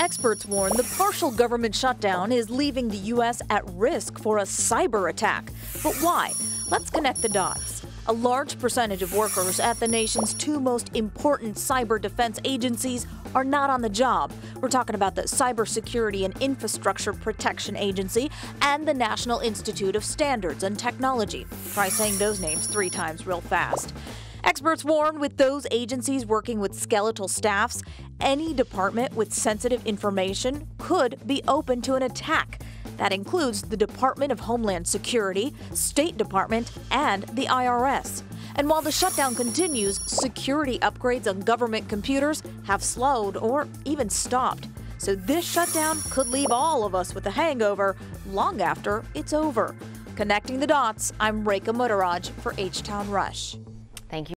Experts warn the partial government shutdown is leaving the U.S. at risk for a cyber attack. But why? Let's connect the dots. A large percentage of workers at the nation's two most important cyber defense agencies are not on the job. We're talking about the Cybersecurity and Infrastructure Protection Agency and the National Institute of Standards and Technology. Try saying those names 3 times real fast. Experts warn with those agencies working with skeletal staffs, any department with sensitive information could be open to an attack. That includes the Department of Homeland Security, State Department, and the IRS. And while the shutdown continues, security upgrades on government computers have slowed or even stopped. So this shutdown could leave all of us with a hangover long after it's over. Connecting the dots, I'm Rekha Muddaraj for H-Town Rush. Thank you.